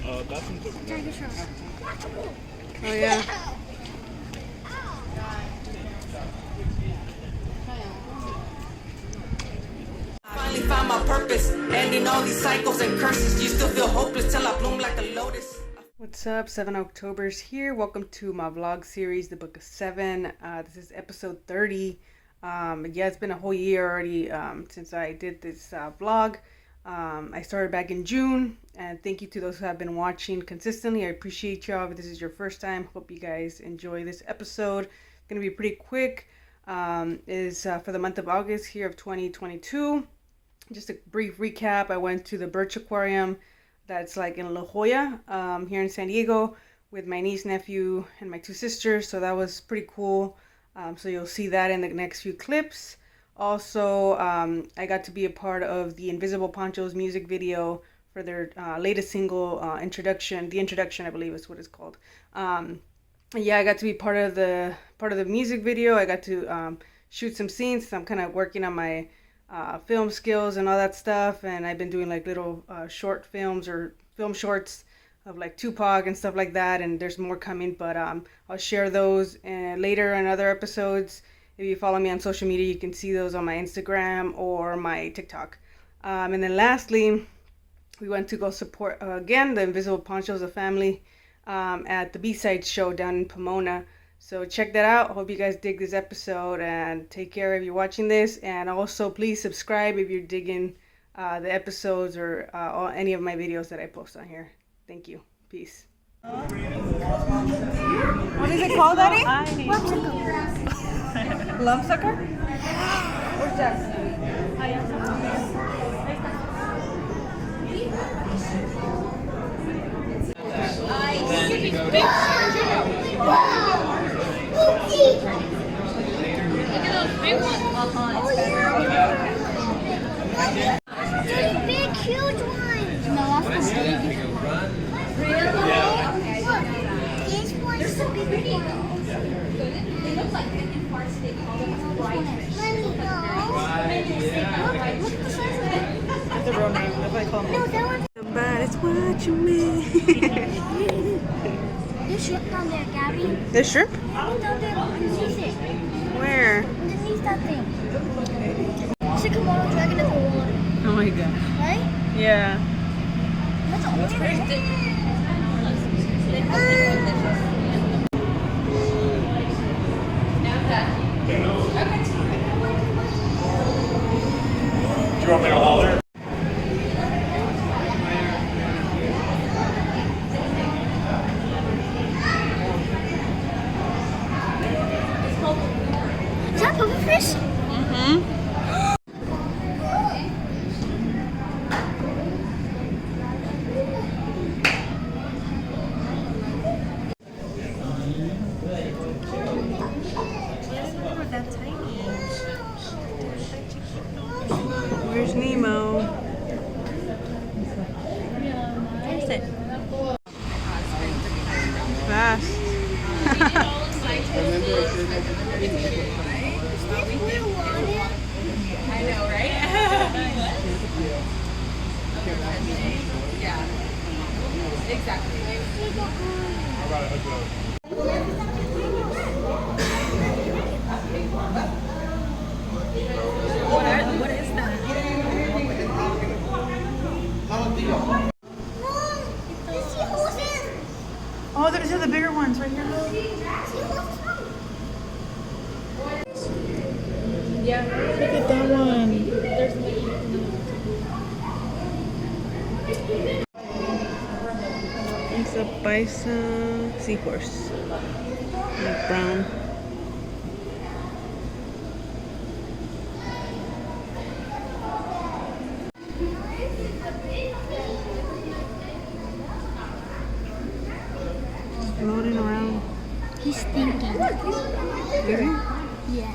Oh yeah. Finally found my purpose, ending all these cycles and curses. You still feel hopeless till I bloom like a lotus. What's up? 7 Octoberz here. Welcome to my vlog series, The Book of Seven. This is episode 30. Yeah, it's been a whole year already since I did this vlog. I started back in June, and thank you to those who have been watching consistently. I appreciate y'all. If this is your first time, hope you guys enjoy this episode. It's gonna be pretty quick. Is for the month of August here of 2022. Just a brief recap. I went to the Birch Aquarium that's like in La Jolla here in San Diego with my niece, nephew, and my two sisters. So that was pretty cool. So you'll see that in the next few clips. Also, I got to be a part of the Invisible Pancho's music video for their latest single, Introduction. The Introduction, I believe is what it's called. Yeah, I got to be part of the music video. I got to shoot some scenes. So I'm kind of working on my film skills and all that stuff. And I've been doing like little short films or film shorts of like Tupac and stuff like that. And there's more coming, but I'll share those later in other episodes. If you follow me on social media, you can see those on my Instagram or my TikTok. And then lastly, we went to go support, again, the Invisible Panchos, the family, at the B-Side show down in Pomona. So check that out. Hope you guys dig this episode, and take care if you're watching this. And also, please subscribe if you're digging the episodes or any of my videos that I post on here. Thank you. Peace. What is it called, Daddy? Lump sucker? Where's that? Big ones. There's big, huge ones. No, that's the big. Really? Look, these ones are big ones. They look like in parts they call them bright fish. Let me go. Look at the size of it. That's the real name. That's what I call them. No, that one's... Somebody's watching me. There's shrimp down there, Gabby. There's shrimp? Look down there. Underneath it. Where? Underneath that thing. It's a Komodo dragon in the water. Oh my god. Right? Yeah. That's all. Do you want me to holler? Is that pufferfish? Mm-hmm. Where's Nemo? There's it. Fast. I know, right? Yeah. Exactly. What is that? Oh, there's the bigger ones right here. Yeah. Look at that one. It's a bison seahorse. Like brown. Floating around. He's thinking. Is he? Yeah.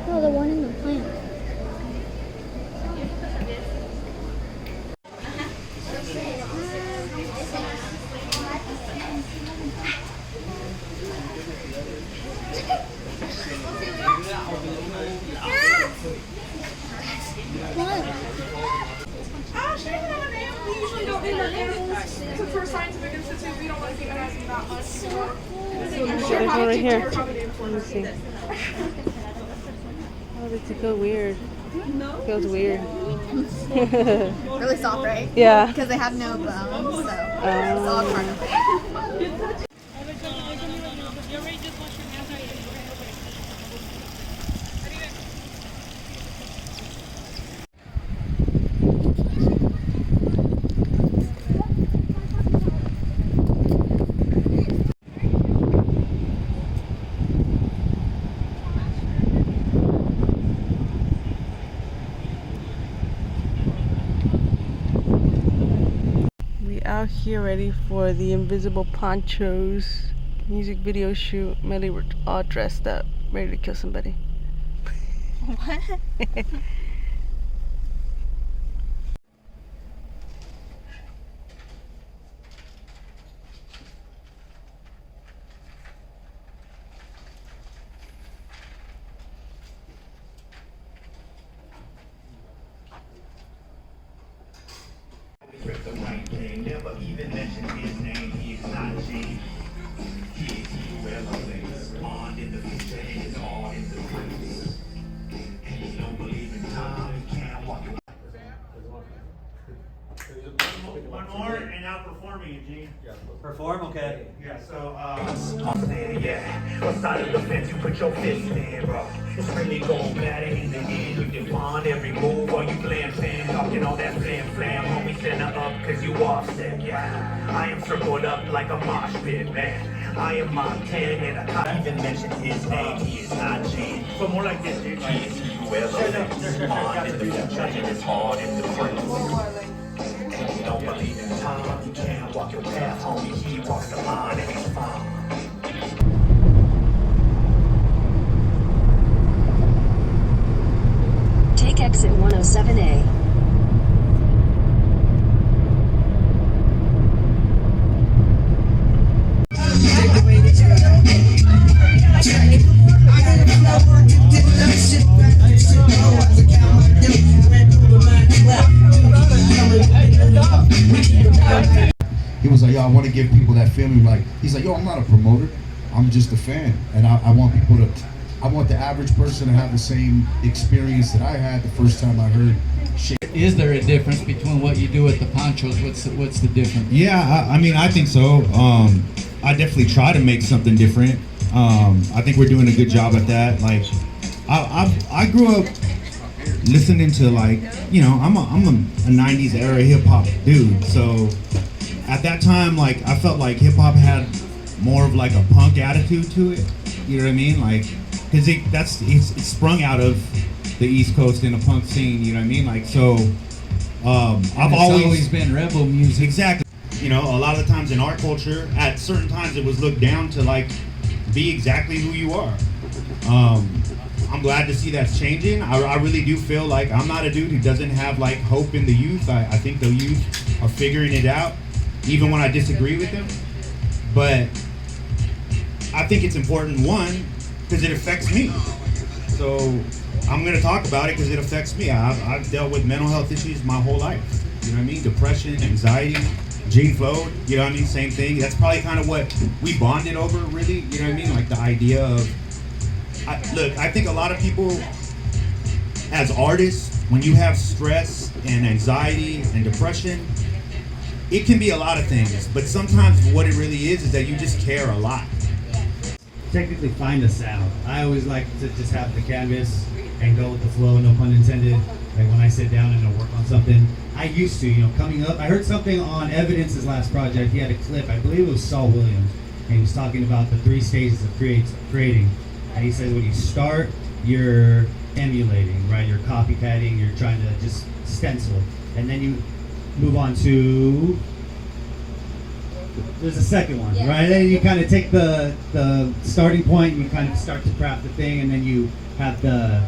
No, the one in the plant. There's one right here. Let me see. Oh, does it feel weird? No. Feels weird. Really soft, right? Yeah. Because they have no bones, so it's all carnivore. Out here ready for the Invisible Panchos music video shoot. Melly, we're all dressed up, ready to kill somebody. What? Never even mention his name, he is not G. He is irrelevant. On in the future, it is all in the present. And he don't believe in time, he can't walk away. One more and outperforming it, Gene. Perform, okay. Yeah, so, Yeah, on side of the fence, you put your fist in, bro. It's really gon' matter in the end. You define every move while you playing fan, talking all that flam, homie, center up, cause you offset, yeah. I am circled up like a mosh pit, man. I am Montana, and I can't even mention his name, he is not G. so more like this, dude. He is irrelevant. On in the future, it is all in the present. You don't believe in time, you can't walk your path, homie. He walks the line and he's fine. Take exit 107A. He was like, yo, I want to give people that feeling. Like, he's like, yo, I'm not a promoter, I'm just a fan, and I want people to, I want the average person to have the same experience that I had the first time I heard shit. Is there a difference between what you do at the Panchos? What's the difference? Yeah, I mean, I think so. I definitely try to make something different. I think we're doing a good job at that. Like, I grew up listening to, like, you know, I'm a 90s era hip hop dude. So at that time, like, I felt like hip hop had more of like a punk attitude to it. You know what I mean? Like, cause it's sprung out of the East Coast in a punk scene. You know what I mean? Like, so I've always been rebel music. Exactly. You know, a lot of the times in our culture, at certain times it was looked down to, like, be exactly who you are. I'm glad to see that's changing. I really do feel like I'm not a dude who doesn't have, like, hope in the youth. I think the youth are figuring it out, even when I disagree with them. But I think it's important, one, because it affects me. So I'm going to talk about it because it affects me. I've dealt with mental health issues my whole life. You know what I mean? Depression, anxiety, Gene Flow, you know what I mean? Same thing. That's probably kind of what we bonded over, really. You know what I mean? Like the idea of, look, I think a lot of people, as artists, when you have stress and anxiety and depression, it can be a lot of things. But sometimes what it really is that you just care a lot. Technically find a sound. I always like to just have the canvas and go with the flow, no pun intended. Like when I sit down and I work on something, I used to, you know, coming up, I heard something on Evidence's last project. He had a clip, I believe it was Saul Williams, and he was talking about the 3 stages of creating. And he says when you start, you're emulating, right? You're copycatting, you're trying to just stencil. And then you move on to, there's a second one, right? Then you kind of take the starting point and you kind of start to craft the thing, and then you have the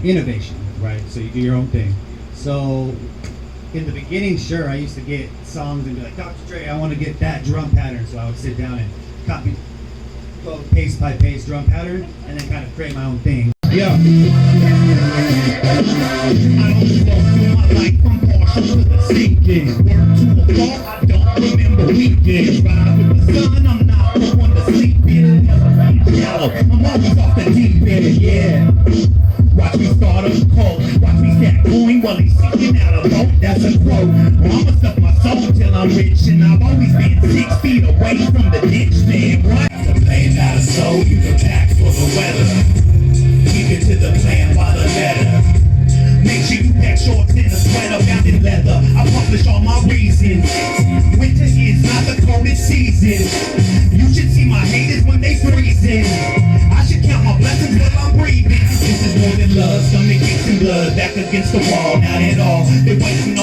innovation, right? So you do your own thing. So in the beginning, sure, I used to get songs and be like, Dr. Dre, I want to get that drum pattern. So I would sit down and copy, go paste by paste drum pattern, and then kind of create my own thing. Yeah. my life from partial to the sinking. Work to a fault, I don't remember weekends. Ride with the sun, I'm not the one to sleep in. Never been shallow, I'm always off the deep end, yeah. Watch me start a cult, watch me stack coin while he's seeking out a boat, that's a quote. Well, I'ma stuff my soul till I'm rich, and I've always been 6 feet away from the ditch, man, right? The plane not a soul, you can pack for the weather. Keep it to the plan by the letter. Make sure you pack shorts and a sweater bound in leather. I publish all my reasons. Winter is not the coldest season. You should see my haters when they freezing. I should count my blessings while I'm breathing. This is more than love, stomach aches and blood. Back against the wall, not at all. They waiting